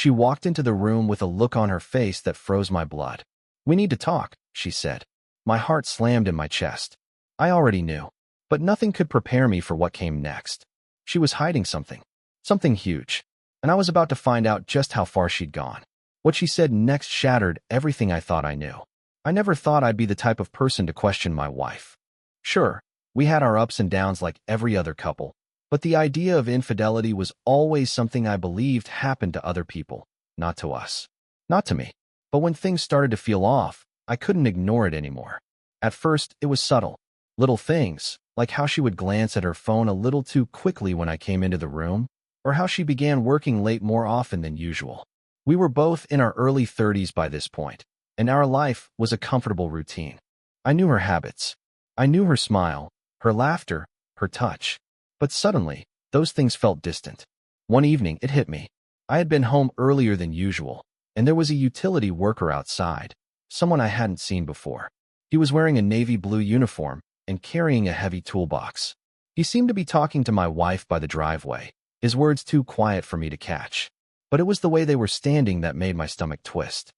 She walked into the room with a look on her face that froze my blood. "We need to talk," she said. My heart slammed in my chest. I already knew, but nothing could prepare me for what came next. She was hiding something, something huge, and I was about to find out just how far she'd gone. What she said next shattered everything I thought I knew. I never thought I'd be the type of person to question my wife. Sure, we had our ups and downs like every other couple, but the idea of infidelity was always something I believed happened to other people, not to us. Not to me. But when things started to feel off, I couldn't ignore it anymore. At first, it was subtle. Little things, like how she would glance at her phone a little too quickly when I came into the room, or how she began working late more often than usual. We were both in our early 30s by this point, and our life was a comfortable routine. I knew her habits. I knew her smile, her laughter, her touch. But suddenly, those things felt distant. One evening, it hit me. I had been home earlier than usual, and there was a utility worker outside, someone I hadn't seen before. He was wearing a navy blue uniform and carrying a heavy toolbox. He seemed to be talking to my wife by the driveway, his words too quiet for me to catch. But it was the way they were standing that made my stomach twist.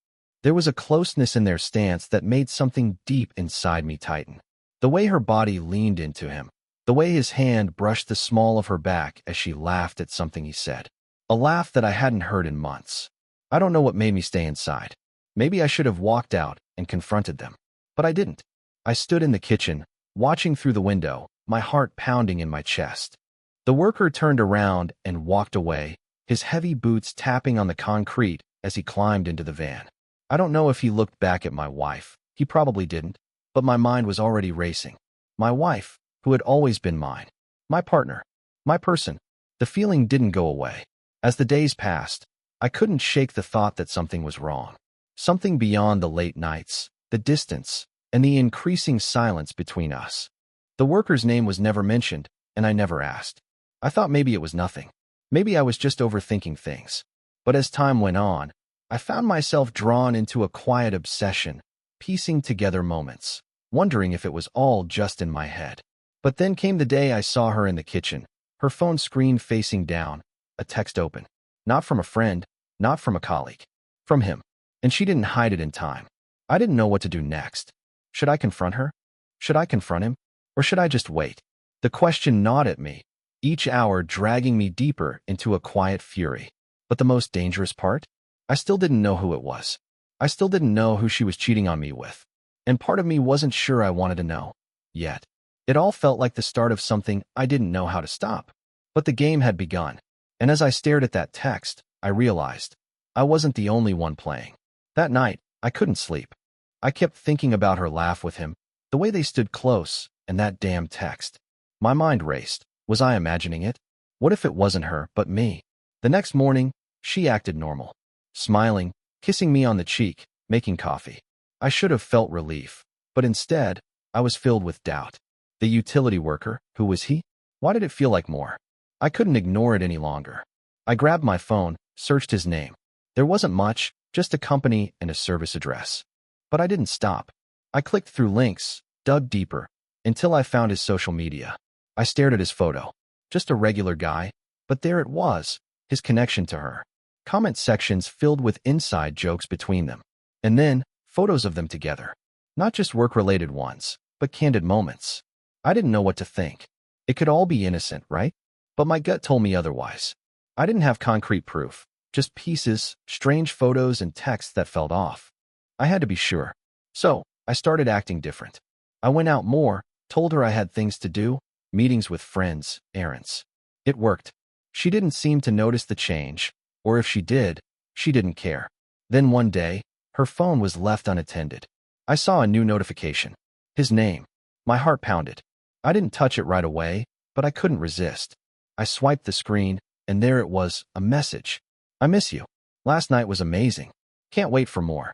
There was a closeness in their stance that made something deep inside me tighten. The way her body leaned into him, the way his hand brushed the small of her back as she laughed at something he said. A laugh that I hadn't heard in months. I don't know what made me stay inside. Maybe I should have walked out and confronted them. But I didn't. I stood in the kitchen, watching through the window, my heart pounding in my chest. The worker turned around and walked away, his heavy boots tapping on the concrete as he climbed into the van. I don't know if he looked back at my wife. He probably didn't, but my mind was already racing. My wife, who had always been mine. My partner. My person. The feeling didn't go away. As the days passed, I couldn't shake the thought that something was wrong. Something beyond the late nights, the distance, and the increasing silence between us. The worker's name was never mentioned, and I never asked. I thought maybe it was nothing. Maybe I was just overthinking things. But as time went on, I found myself drawn into a quiet obsession, piecing together moments, wondering if it was all just in my head. But then came the day I saw her in the kitchen, her phone screen facing down, a text open. Not from a friend, not from a colleague. From him. And she didn't hide it in time. I didn't know what to do next. Should I confront her? Should I confront him? Or should I just wait? The question gnawed at me, each hour dragging me deeper into a quiet fury. But the most dangerous part? I still didn't know who it was. I still didn't know who she was cheating on me with. And part of me wasn't sure I wanted to know. Yet. It all felt like the start of something I didn't know how to stop. But the game had begun. And as I stared at that text, I realized I wasn't the only one playing. That night, I couldn't sleep. I kept thinking about her laugh with him, the way they stood close, and that damn text. My mind raced. Was I imagining it? What if it wasn't her, but me? The next morning, she acted normal. Smiling, kissing me on the cheek, making coffee. I should have felt relief, but instead, I was filled with doubt. The utility worker, who was he? Why did it feel like more? I couldn't ignore it any longer. I grabbed my phone, searched his name. There wasn't much, just a company and a service address. But I didn't stop. I clicked through links, dug deeper, until I found his social media. I stared at his photo. Just a regular guy, but there it was, his connection to her. Comment sections filled with inside jokes between them. And then, photos of them together. Not just work-related ones, but candid moments. I didn't know what to think. It could all be innocent, right? But my gut told me otherwise. I didn't have concrete proof, just pieces, strange photos, and texts that felt off. I had to be sure. So, I started acting different. I went out more, told her I had things to do, meetings with friends, errands. It worked. She didn't seem to notice the change, or if she did, she didn't care. Then one day, her phone was left unattended. I saw a new notification. His name. My heart pounded. I didn't touch it right away, but I couldn't resist. I swiped the screen, and there it was, a message. I miss you. Last night was amazing. Can't wait for more.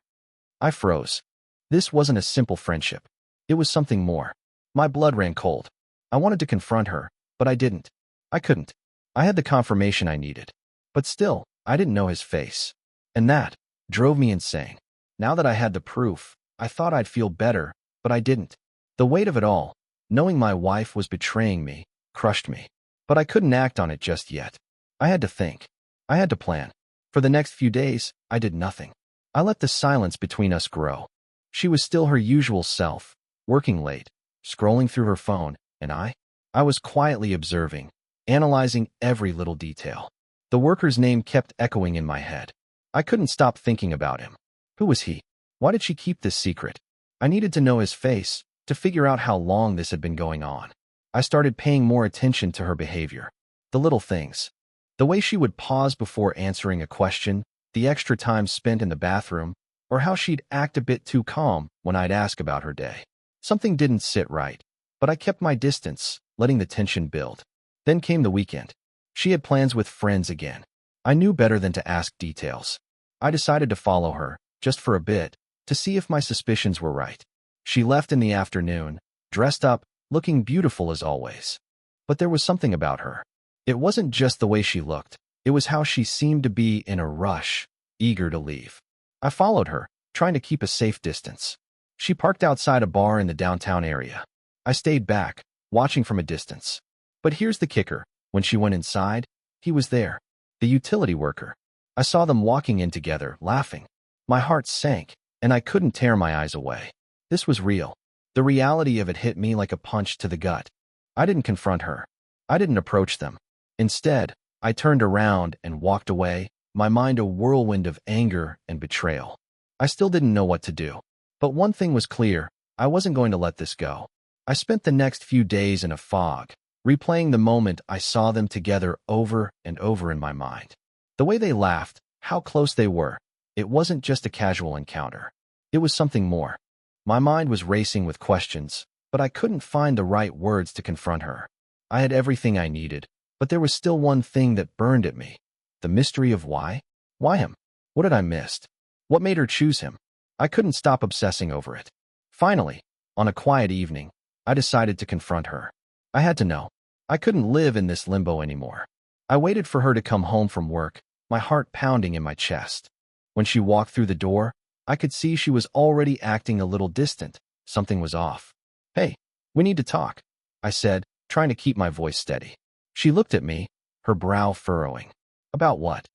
I froze. This wasn't a simple friendship. It was something more. My blood ran cold. I wanted to confront her, but I didn't. I couldn't. I had the confirmation I needed. But still, I didn't know his face. And that drove me insane. Now that I had the proof, I thought I'd feel better, but I didn't. The weight of it all, knowing my wife was betraying me, crushed me. But I couldn't act on it just yet. I had to think. I had to plan. For the next few days, I did nothing. I let the silence between us grow. She was still her usual self, working late, scrolling through her phone, and I was quietly observing, analyzing every little detail. The worker's name kept echoing in my head. I couldn't stop thinking about him. Who was he? Why did she keep this secret? I needed to know his face, to figure out how long this had been going on. I started paying more attention to her behavior. The little things. The way she would pause before answering a question, the extra time spent in the bathroom, or how she'd act a bit too calm when I'd ask about her day. Something didn't sit right, but I kept my distance, letting the tension build. Then came the weekend. She had plans with friends again. I knew better than to ask details. I decided to follow her, just for a bit, to see if my suspicions were right. She left in the afternoon, dressed up, looking beautiful as always. But there was something about her. It wasn't just the way she looked. It was how she seemed to be in a rush, eager to leave. I followed her, trying to keep a safe distance. She parked outside a bar in the downtown area. I stayed back, watching from a distance. But here's the kicker. When she went inside, he was there. The utility worker. I saw them walking in together, laughing. My heart sank, and I couldn't tear my eyes away. This was real. The reality of it hit me like a punch to the gut. I didn't confront her. I didn't approach them. Instead, I turned around and walked away, my mind a whirlwind of anger and betrayal. I still didn't know what to do. But one thing was clear. I wasn't going to let this go. I spent the next few days in a fog, replaying the moment I saw them together over and over in my mind. The way they laughed, how close they were. It wasn't just a casual encounter. It was something more. My mind was racing with questions, but I couldn't find the right words to confront her. I had everything I needed, but there was still one thing that burned at me. The mystery of why? Why him? What had I missed? What made her choose him? I couldn't stop obsessing over it. Finally, on a quiet evening, I decided to confront her. I had to know. I couldn't live in this limbo anymore. I waited for her to come home from work, my heart pounding in my chest. When she walked through the door, I could see she was already acting a little distant. Something was off. "Hey, we need to talk," I said, trying to keep my voice steady. She looked at me, her brow furrowing. "About what?"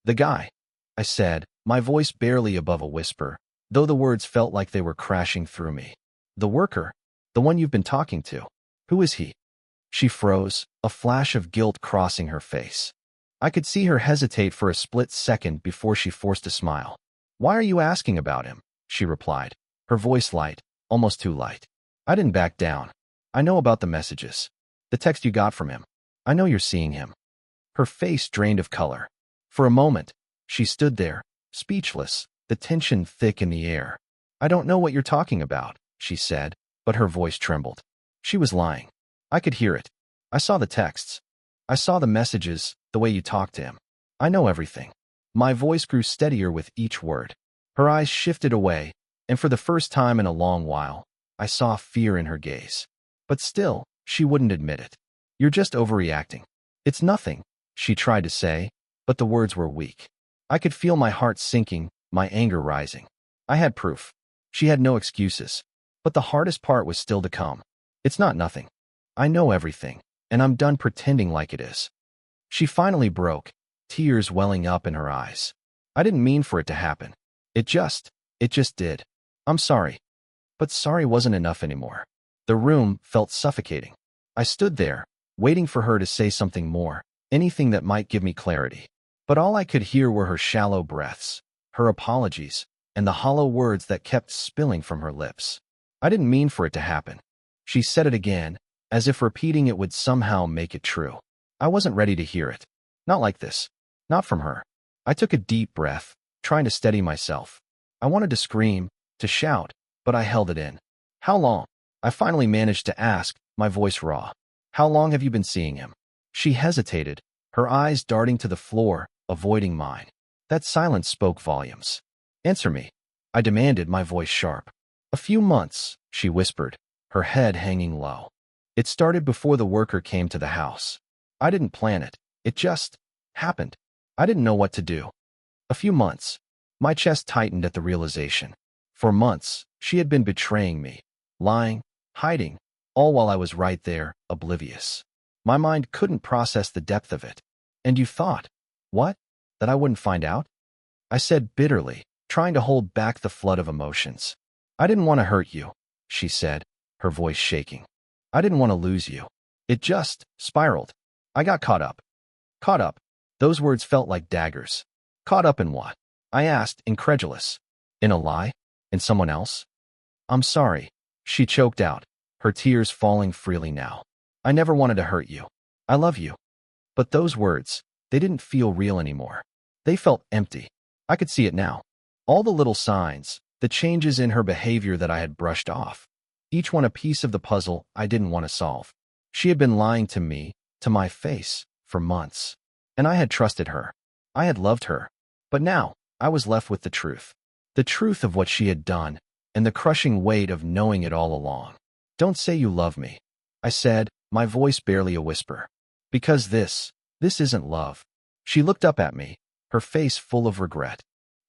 "The guy," I said, my voice barely above a whisper, though the words felt like they were crashing through me. "The worker, the one you've been talking to. Who is he?" She froze, a flash of guilt crossing her face. I could see her hesitate for a split second before she forced a smile. "Why are you asking about him?" she replied, her voice light, almost too light. I didn't back down. "I know about the messages. The text you got from him. I know you're seeing him." Her face drained of color. For a moment, she stood there, speechless, the tension thick in the air. "I don't know what you're talking about," she said, but her voice trembled. She was lying. I could hear it. "I saw the texts. I saw the messages, the way you talked to him. I know everything." My voice grew steadier with each word. Her eyes shifted away, and for the first time in a long while, I saw fear in her gaze. But still, she wouldn't admit it. "You're just overreacting." "It's nothing," she tried to say, but the words were weak. I could feel my heart sinking, my anger rising. I had proof. She had no excuses. But the hardest part was still to come. "It's not nothing. I know everything, and I'm done pretending like it is." She finally broke, tears welling up in her eyes. "I didn't mean for it to happen. It just did. I'm sorry." But sorry wasn't enough anymore. The room felt suffocating. I stood there, waiting for her to say something more, anything that might give me clarity. But all I could hear were her shallow breaths, her apologies, and the hollow words that kept spilling from her lips. "I didn't mean for it to happen." She said it again, as if repeating it would somehow make it true. I wasn't ready to hear it. Not like this. Not from her. I took a deep breath, trying to steady myself. I wanted to scream, to shout, but I held it in. "How long?" I finally managed to ask, my voice raw. "How long have you been seeing him?" She hesitated, her eyes darting to the floor, avoiding mine. That silence spoke volumes. "Answer me," I demanded, my voice sharp. "A few months," she whispered, her head hanging low. "It started before the worker came to the house. I didn't plan it. It just happened. I didn't know what to do." A few months. My chest tightened at the realization. For months, she had been betraying me, lying, hiding, all while I was right there, oblivious. My mind couldn't process the depth of it. "And you thought?" "What?" That I wouldn't find out? I said bitterly, trying to hold back the flood of emotions. I didn't want to hurt you, she said, her voice shaking. I didn't want to lose you. It just spiraled. I got caught up. Caught up. Those words felt like daggers. Caught up in what? I asked, incredulous. In a lie? In someone else? I'm sorry, she choked out, her tears falling freely now. I never wanted to hurt you. I love you. But those words, they didn't feel real anymore. They felt empty. I could see it now. All the little signs, the changes in her behavior that I had brushed off. Each one a piece of the puzzle I didn't want to solve. She had been lying to me, to my face, for months. And I had trusted her. I had loved her. But now, I was left with the truth. The truth of what she had done, and the crushing weight of knowing it all along. Don't say you love me, I said, my voice barely a whisper. Because this isn't love. She looked up at me, her face full of regret.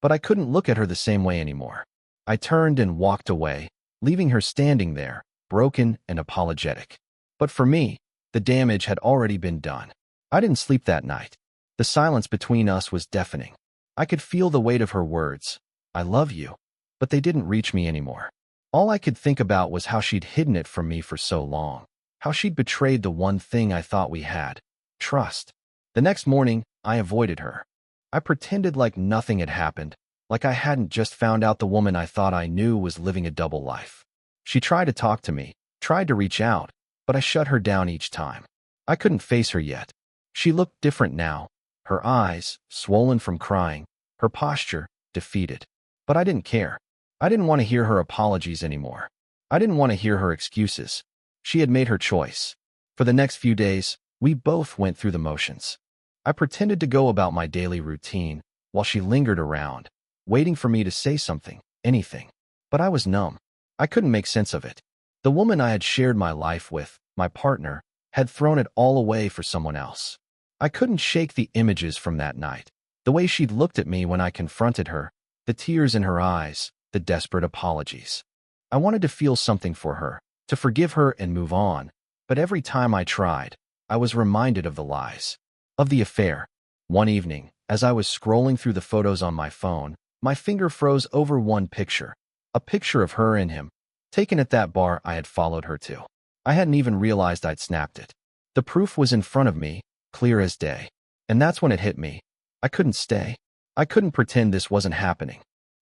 But I couldn't look at her the same way anymore. I turned and walked away, leaving her standing there, broken and apologetic. But for me, the damage had already been done. I didn't sleep that night. The silence between us was deafening. I could feel the weight of her words. I love you. But they didn't reach me anymore. All I could think about was how she'd hidden it from me for so long. How she'd betrayed the one thing I thought we had. Trust. The next morning, I avoided her. I pretended like nothing had happened, like I hadn't just found out the woman I thought I knew was living a double life. She tried to talk to me, tried to reach out, but I shut her down each time. I couldn't face her yet. She looked different now, her eyes, swollen from crying, her posture, defeated. But I didn't care. I didn't want to hear her apologies anymore. I didn't want to hear her excuses. She had made her choice. For the next few days, we both went through the motions. I pretended to go about my daily routine, while she lingered around, waiting for me to say something, anything. But I was numb. I couldn't make sense of it. The woman I had shared my life with, my partner, had thrown it all away for someone else. I couldn't shake the images from that night. The way she'd looked at me when I confronted her, the tears in her eyes, the desperate apologies. I wanted to feel something for her, to forgive her and move on, but every time I tried, I was reminded of the lies. Of the affair. One evening, as I was scrolling through the photos on my phone, my finger froze over one picture. A picture of her and him, taken at that bar I had followed her to. I hadn't even realized I'd snapped it. The proof was in front of me, clear as day. And that's when it hit me. I couldn't stay. I couldn't pretend this wasn't happening.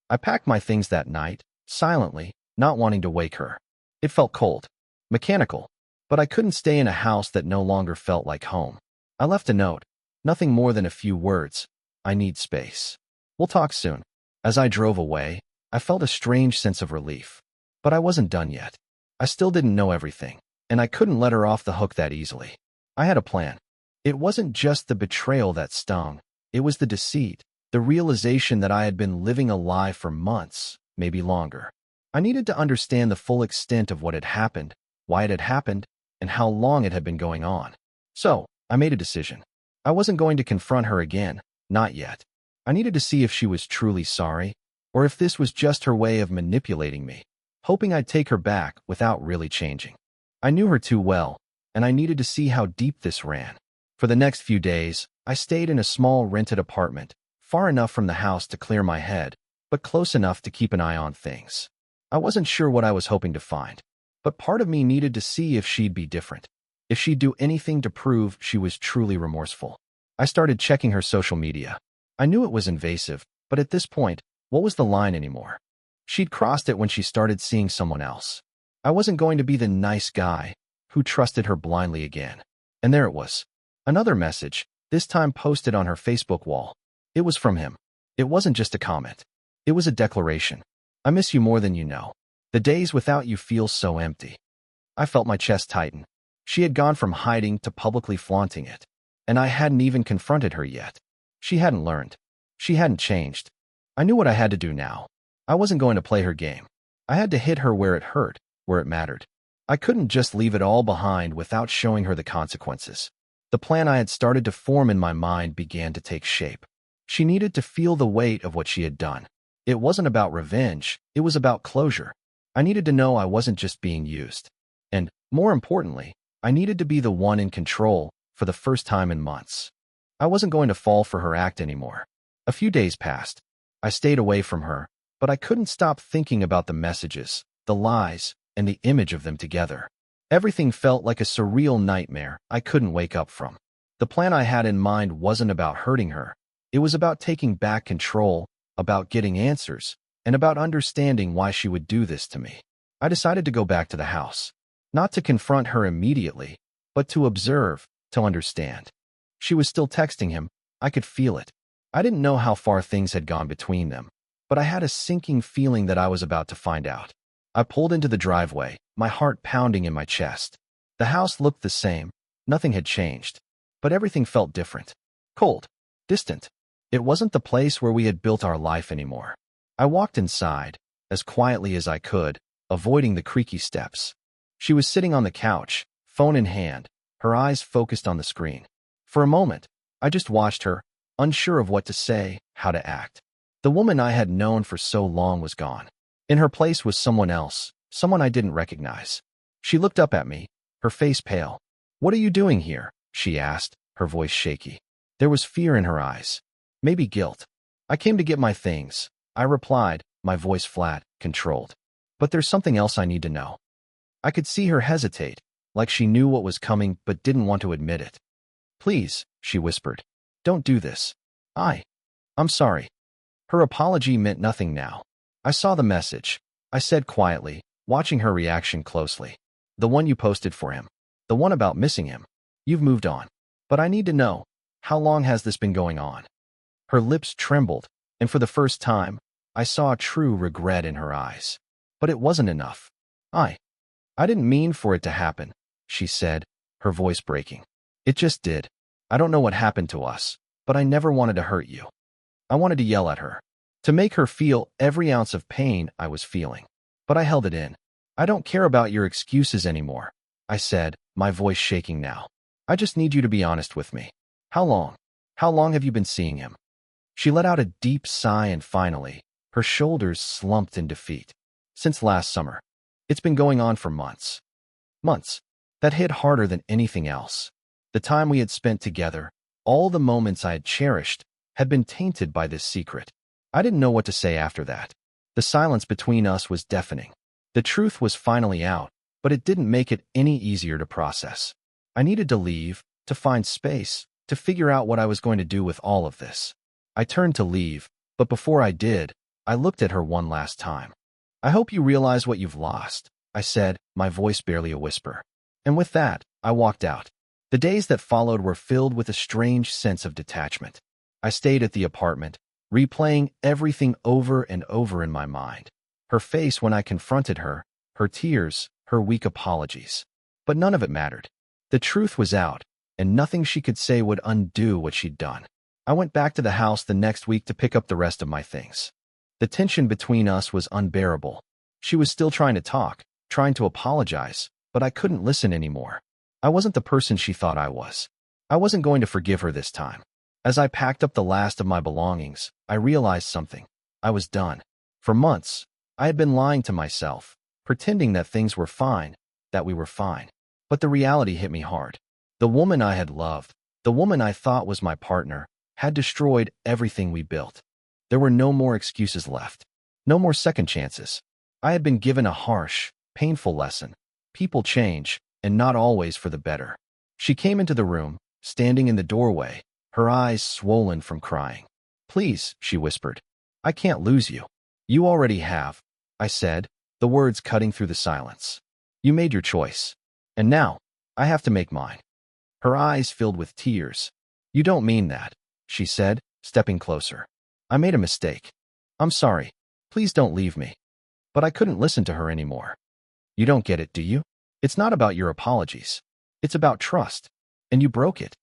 I packed my things that night, silently, not wanting to wake her. It felt cold, mechanical, but I couldn't stay in a house that no longer felt like home. I left a note, nothing more than a few words. I need space. We'll talk soon. As I drove away, I felt a strange sense of relief. But I wasn't done yet. I still didn't know everything, and I couldn't let her off the hook that easily. I had a plan. It wasn't just the betrayal that stung. It was the deceit, the realization that I had been living a lie for months, maybe longer. I needed to understand the full extent of what had happened, why it had happened, and how long it had been going on. So, I made a decision. I wasn't going to confront her again, not yet. I needed to see if she was truly sorry, or if this was just her way of manipulating me, hoping I'd take her back without really changing. I knew her too well, and I needed to see how deep this ran. For the next few days, I stayed in a small rented apartment, far enough from the house to clear my head, but close enough to keep an eye on things. I wasn't sure what I was hoping to find, but part of me needed to see if she'd be different, if she'd do anything to prove she was truly remorseful. I started checking her social media. I knew it was invasive, but at this point, what was the line anymore? She'd crossed it when she started seeing someone else. I wasn't going to be the nice guy who trusted her blindly again. And there it was. Another message, this time posted on her Facebook wall. It was from him. It wasn't just a comment. It was a declaration. I miss you more than you know. The days without you feel so empty. I felt my chest tighten. She had gone from hiding to publicly flaunting it. And I hadn't even confronted her yet. She hadn't learned. She hadn't changed. I knew what I had to do now. I wasn't going to play her game. I had to hit her where it hurt, where it mattered. I couldn't just leave it all behind without showing her the consequences. The plan I had started to form in my mind began to take shape. She needed to feel the weight of what she had done. It wasn't about revenge, it was about closure. I needed to know I wasn't just being used. And, more importantly, I needed to be the one in control for the first time in months. I wasn't going to fall for her act anymore. A few days passed. I stayed away from her, but I couldn't stop thinking about the messages, the lies, and the image of them together. Everything felt like a surreal nightmare I couldn't wake up from. The plan I had in mind wasn't about hurting her. It was about taking back control, about getting answers, and about understanding why she would do this to me. I decided to go back to the house. Not to confront her immediately, but to observe, to understand. She was still texting him. I could feel it. I didn't know how far things had gone between them, but I had a sinking feeling that I was about to find out. I pulled into the driveway, my heart pounding in my chest. The house looked the same. Nothing had changed. But everything felt different. Cold. Distant. It wasn't the place where we had built our life anymore. I walked inside, as quietly as I could, avoiding the creaky steps. She was sitting on the couch, phone in hand, her eyes focused on the screen. For a moment, I just watched her, unsure of what to say, how to act. The woman I had known for so long was gone. In her place was someone else, someone I didn't recognize. She looked up at me, her face pale. "What are you doing here?" she asked, her voice shaky. There was fear in her eyes. Maybe guilt. "I came to get my things," I replied, my voice flat, controlled. "But there's something else I need to know." I could see her hesitate, like she knew what was coming but didn't want to admit it. "Please," she whispered. "Don't do this. I'm sorry." Her apology meant nothing now. I saw the message. I said quietly, watching her reaction closely. "The one you posted for him. The one about missing him. You've moved on. But I need to know, how long has this been going on?" Her lips trembled, and for the first time, I saw true regret in her eyes. But it wasn't enough. I didn't mean for it to happen," she said, her voice breaking. "It just did. I don't know what happened to us, but I never wanted to hurt you." I wanted to yell at her, to make her feel every ounce of pain I was feeling. But I held it in. "I don't care about your excuses anymore," I said, my voice shaking now. "I just need you to be honest with me. How long? How long have you been seeing him?" She let out a deep sigh and finally, her shoulders slumped in defeat. "Since last summer. It's been going on for months." Months. That hit harder than anything else. The time we had spent together, all the moments I had cherished, had been tainted by this secret. I didn't know what to say after that. The silence between us was deafening. The truth was finally out, but it didn't make it any easier to process. I needed to leave, to find space, to figure out what I was going to do with all of this. I turned to leave, but before I did, I looked at her one last time. "I hope you realize what you've lost," I said, my voice barely a whisper. And with that, I walked out. The days that followed were filled with a strange sense of detachment. I stayed at the apartment, replaying everything over and over in my mind. Her face when I confronted her, her tears, her weak apologies. But none of it mattered. The truth was out, and nothing she could say would undo what she'd done. I went back to the house the next week to pick up the rest of my things. The tension between us was unbearable. She was still trying to talk, trying to apologize, but I couldn't listen anymore. I wasn't the person she thought I was. I wasn't going to forgive her this time. As I packed up the last of my belongings, I realized something. I was done. For months, I had been lying to myself, pretending that things were fine, that we were fine. But the reality hit me hard. The woman I had loved, the woman I thought was my partner, had destroyed everything we built. There were no more excuses left. No more second chances. I had been given a harsh, painful lesson. People change, and not always for the better. She came into the room, standing in the doorway, her eyes swollen from crying. "Please," she whispered. "I can't lose you." "You already have," I said, the words cutting through the silence. "You made your choice. And now, I have to make mine." Her eyes filled with tears. "You don't mean that," she said, stepping closer. "I made a mistake. I'm sorry. Please don't leave me." But I couldn't listen to her anymore. "You don't get it, do you? It's not about your apologies. It's about trust. And you broke it."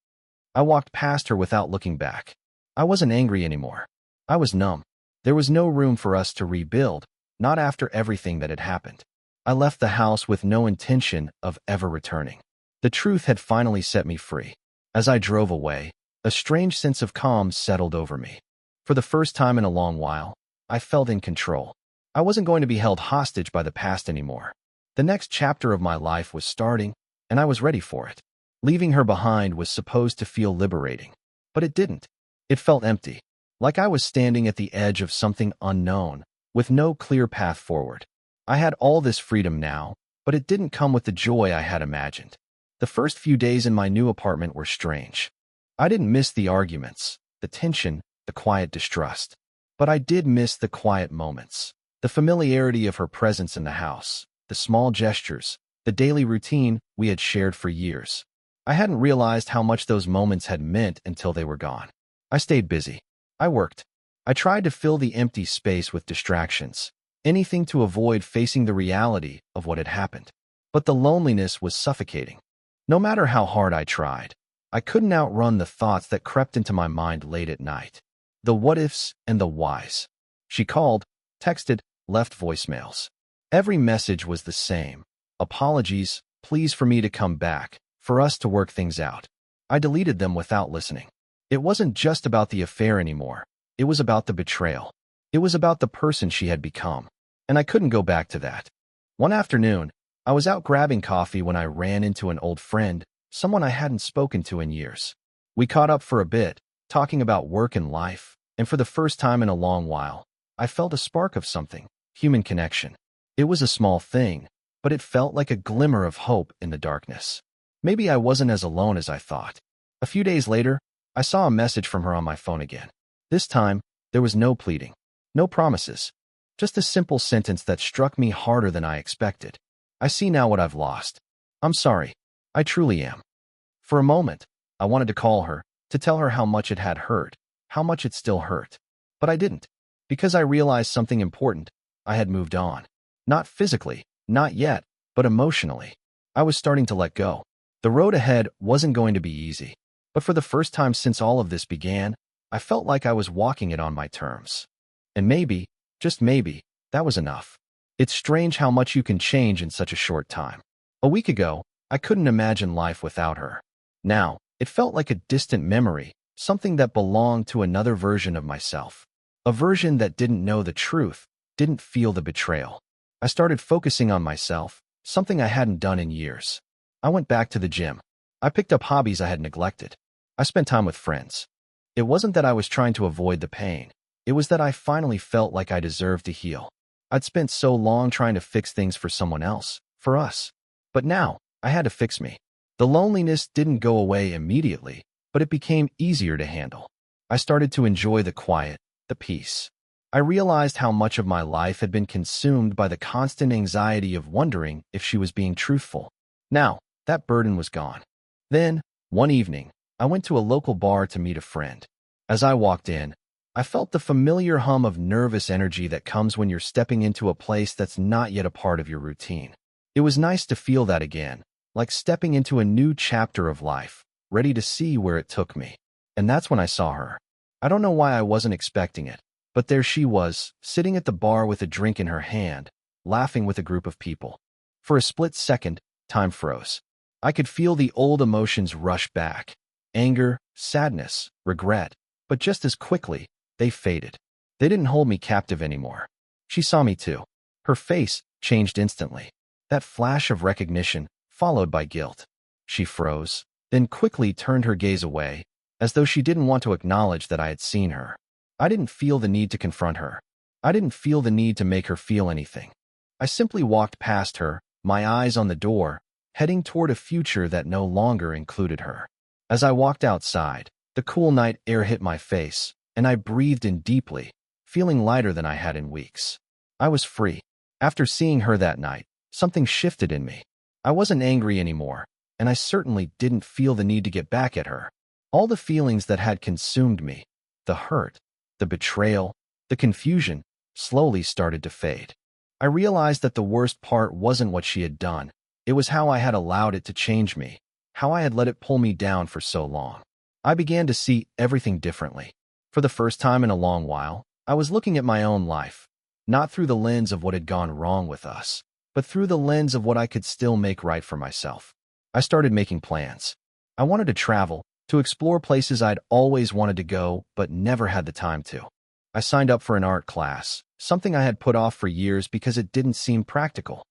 I walked past her without looking back. I wasn't angry anymore. I was numb. There was no room for us to rebuild, not after everything that had happened. I left the house with no intention of ever returning. The truth had finally set me free. As I drove away, a strange sense of calm settled over me. For the first time in a long while, I felt in control. I wasn't going to be held hostage by the past anymore. The next chapter of my life was starting, and I was ready for it. Leaving her behind was supposed to feel liberating, but it didn't. It felt empty. like I was standing at the edge of something unknown, with no clear path forward. I had all this freedom now, but it didn't come with the joy I had imagined. The first few days in my new apartment were strange. I didn't miss the arguments, the tension, the quiet distrust. But I did miss the quiet moments, the familiarity of her presence in the house, the small gestures, the daily routine we had shared for years. I hadn't realized how much those moments had meant until they were gone. I stayed busy. I worked. I tried to fill the empty space with distractions, anything to avoid facing the reality of what had happened. But the loneliness was suffocating. No matter how hard I tried, I couldn't outrun the thoughts that crept into my mind late at night. The what-ifs and the whys. She called, texted, left voicemails. Every message was the same. Apologies, please for me to come back, for us to work things out. I deleted them without listening. It wasn't just about the affair anymore. It was about the betrayal. It was about the person she had become. And I couldn't go back to that. One afternoon, I was out grabbing coffee when I ran into an old friend, someone I hadn't spoken to in years. We caught up for a bit, talking about work and life, and for the first time in a long while, I felt a spark of something, human connection. It was a small thing, but it felt like a glimmer of hope in the darkness. Maybe I wasn't as alone as I thought. A few days later, I saw a message from her on my phone again. This time, there was no pleading, no promises, just a simple sentence that struck me harder than I expected. I see now what I've lost. I'm sorry. I truly am. For a moment, I wanted to call her, to tell her how much it had hurt, how much it still hurt. But I didn't, because I realized something important. I had moved on. Not physically, not yet, but emotionally. I was starting to let go. The road ahead wasn't going to be easy, but for the first time since all of this began, I felt like I was walking it on my terms. And maybe, just maybe, that was enough. It's strange how much you can change in such a short time. A week ago, I couldn't imagine life without her. Now, it felt like a distant memory, something that belonged to another version of myself. A version that didn't know the truth, didn't feel the betrayal. I started focusing on myself, something I hadn't done in years. I went back to the gym. I picked up hobbies I had neglected. I spent time with friends. It wasn't that I was trying to avoid the pain. It was that I finally felt like I deserved to heal. I'd spent so long trying to fix things for someone else, for us. But now, I had to fix me. The loneliness didn't go away immediately, but it became easier to handle. I started to enjoy the quiet, the peace. I realized how much of my life had been consumed by the constant anxiety of wondering if she was being truthful. Now, that burden was gone. Then, one evening, I went to a local bar to meet a friend. As I walked in, I felt the familiar hum of nervous energy that comes when you're stepping into a place that's not yet a part of your routine. It was nice to feel that again, like stepping into a new chapter of life, ready to see where it took me. And that's when I saw her. I don't know why I wasn't expecting it, but there she was, sitting at the bar with a drink in her hand, laughing with a group of people. For a split second, time froze. I could feel the old emotions rush back. Anger, sadness, regret. But just as quickly, they faded. They didn't hold me captive anymore. She saw me too. Her face changed instantly. That flash of recognition, followed by guilt. She froze, then quickly turned her gaze away, as though she didn't want to acknowledge that I had seen her. I didn't feel the need to confront her. I didn't feel the need to make her feel anything. I simply walked past her, my eyes on the door, heading toward a future that no longer included her. As I walked outside, the cool night air hit my face, and I breathed in deeply, feeling lighter than I had in weeks. I was free. After seeing her that night, something shifted in me. I wasn't angry anymore, and I certainly didn't feel the need to get back at her. All the feelings that had consumed me, the hurt, the betrayal, the confusion, slowly started to fade. I realized that the worst part wasn't what she had done. It was how I had allowed it to change me, how I had let it pull me down for so long. I began to see everything differently. For the first time in a long while, I was looking at my own life, not through the lens of what had gone wrong with us, but through the lens of what I could still make right for myself. I started making plans. I wanted to travel, to explore places I'd always wanted to go but never had the time to. I signed up for an art class, something I had put off for years because it didn't seem practical.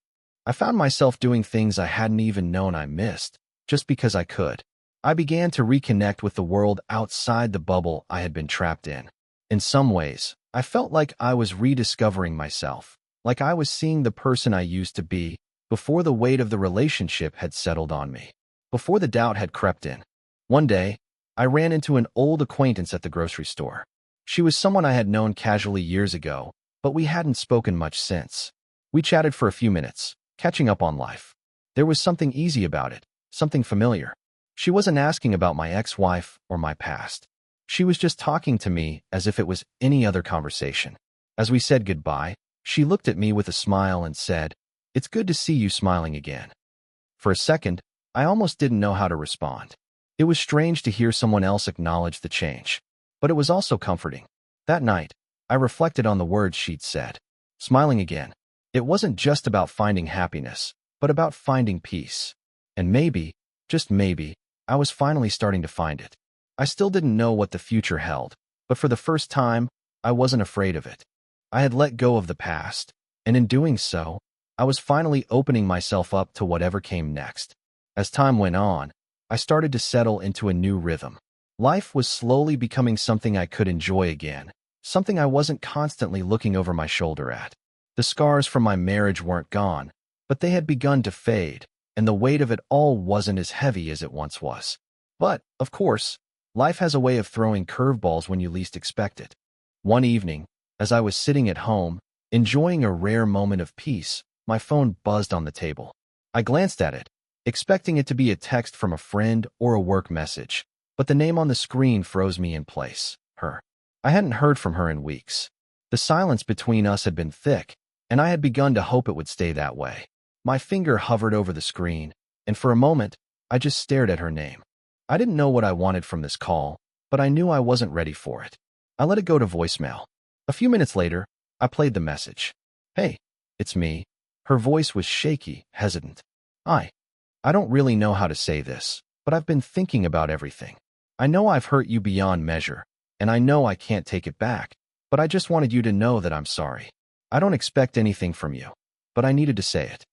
I found myself doing things I hadn't even known I missed, just because I could. I began to reconnect with the world outside the bubble I had been trapped in. In some ways, I felt like I was rediscovering myself, like I was seeing the person I used to be before the weight of the relationship had settled on me, before the doubt had crept in. One day, I ran into an old acquaintance at the grocery store. She was someone I had known casually years ago, but we hadn't spoken much since. We chatted for a few minutes, catching up on life. There was something easy about it, something familiar. She wasn't asking about my ex-wife or my past. She was just talking to me as if it was any other conversation. As we said goodbye, she looked at me with a smile and said, "It's good to see you smiling again." For a second, I almost didn't know how to respond. It was strange to hear someone else acknowledge the change, but it was also comforting. That night, I reflected on the words she'd said. Smiling again. It wasn't just about finding happiness, but about finding peace. And maybe, just maybe, I was finally starting to find it. I still didn't know what the future held, but for the first time, I wasn't afraid of it. I had let go of the past, and in doing so, I was finally opening myself up to whatever came next. As time went on, I started to settle into a new rhythm. Life was slowly becoming something I could enjoy again, something I wasn't constantly looking over my shoulder at. The scars from my marriage weren't gone, but they had begun to fade, and the weight of it all wasn't as heavy as it once was. But, of course, life has a way of throwing curveballs when you least expect it. One evening, as I was sitting at home, enjoying a rare moment of peace, my phone buzzed on the table. I glanced at it, expecting it to be a text from a friend or a work message, but the name on the screen froze me in place. Her. I hadn't heard from her in weeks. The silence between us had been thick, and I had begun to hope it would stay that way. My finger hovered over the screen, and for a moment, I just stared at her name. I didn't know what I wanted from this call, but I knew I wasn't ready for it. I let it go to voicemail. A few minutes later, I played the message. "Hey, it's me." Her voice was shaky, hesitant. I don't really know how to say this, but I've been thinking about everything. I know I've hurt you beyond measure, and I know I can't take it back, but I just wanted you to know that I'm sorry. I don't expect anything from you, but I needed to say it."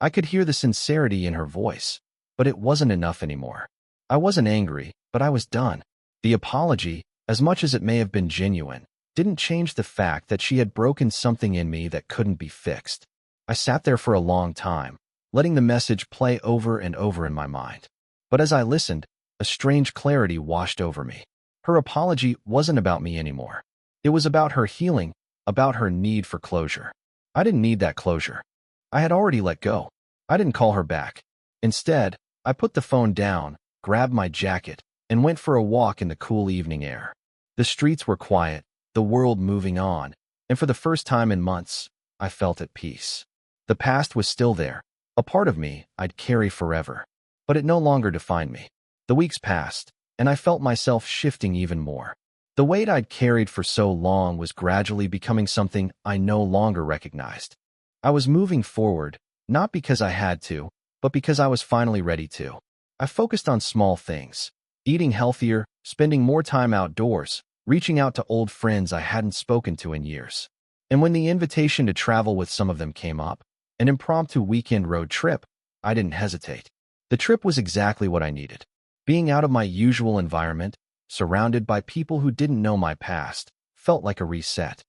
I could hear the sincerity in her voice, but it wasn't enough anymore. I wasn't angry, but I was done. The apology, as much as it may have been genuine, didn't change the fact that she had broken something in me that couldn't be fixed. I sat there for a long time, letting the message play over and over in my mind. But as I listened, a strange clarity washed over me. Her apology wasn't about me anymore. It was about her healing, about her need for closure. I didn't need that closure. I had already let go. I didn't call her back. Instead, I put the phone down, grabbed my jacket, and went for a walk in the cool evening air. The streets were quiet, the world moving on, and for the first time in months, I felt at peace. The past was still there, a part of me I'd carry forever, but it no longer defined me. The weeks passed, and I felt myself shifting even more. The weight I'd carried for so long was gradually becoming something I no longer recognized. I was moving forward, not because I had to, but because I was finally ready to. I focused on small things, eating healthier, spending more time outdoors, reaching out to old friends I hadn't spoken to in years. And when the invitation to travel with some of them came up, an impromptu weekend road trip, I didn't hesitate. The trip was exactly what I needed. Being out of my usual environment, surrounded by people who didn't know my past, felt like a reset.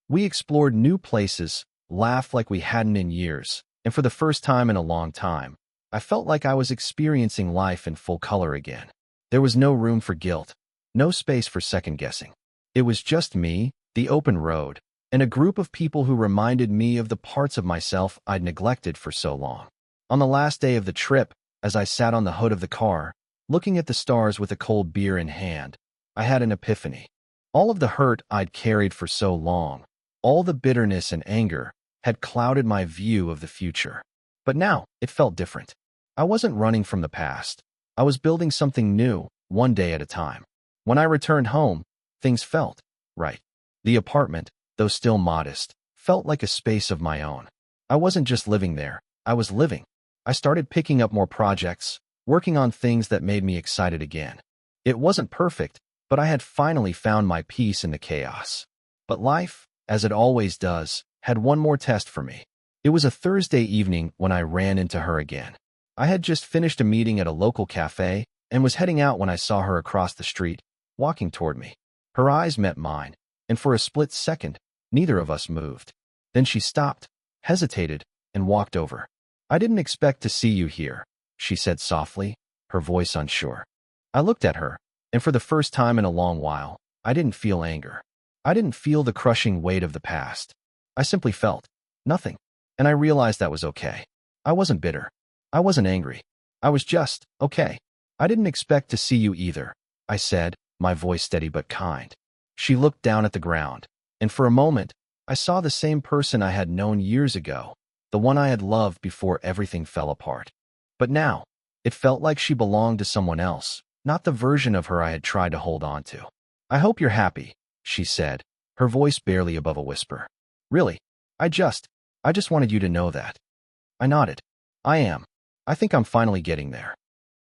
We explored new places, laughed like we hadn't in years, and for the first time in a long time, I felt like I was experiencing life in full color again. There was no room for guilt, no space for second-guessing. It was just me, the open road, and a group of people who reminded me of the parts of myself I'd neglected for so long. On the last day of the trip, as I sat on the hood of the car, looking at the stars with a cold beer in hand, I had an epiphany. All of the hurt I'd carried for so long, all the bitterness and anger, had clouded my view of the future. But now, it felt different. I wasn't running from the past. I was building something new, one day at a time. When I returned home, things felt right. The apartment, though still modest, felt like a space of my own. I wasn't just living there, I was living. I started picking up more projects, working on things that made me excited again. It wasn't perfect, but I had finally found my peace in the chaos. But life, as it always does, had one more test for me. It was a Thursday evening when I ran into her again. I had just finished a meeting at a local cafe and was heading out when I saw her across the street, walking toward me. Her eyes met mine, and for a split second, neither of us moved. Then she stopped, hesitated, and walked over. I didn't expect to see you here, she said softly, her voice unsure. I looked at her, and for the first time in a long while, I didn't feel anger. I didn't feel the crushing weight of the past. I simply felt nothing, and I realized that was okay. I wasn't bitter. I wasn't angry. I was just okay. I didn't expect to see you either, I said, my voice steady but kind. She looked down at the ground, and for a moment, I saw the same person I had known years ago, the one I had loved before everything fell apart. But now, it felt like she belonged to someone else, not the version of her I had tried to hold on to. I hope you're happy, she said, her voice barely above a whisper. Really, I just wanted you to know that. I nodded. I am. I think I'm finally getting there.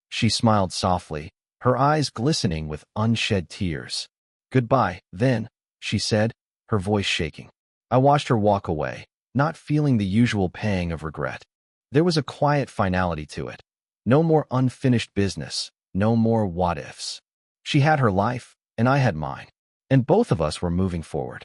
She smiled softly, her eyes glistening with unshed tears. Goodbye, then, she said, her voice shaking. I watched her walk away, not feeling the usual pang of regret. There was a quiet finality to it. No more unfinished business, no more what-ifs. She had her life, and I had mine, and both of us were moving forward.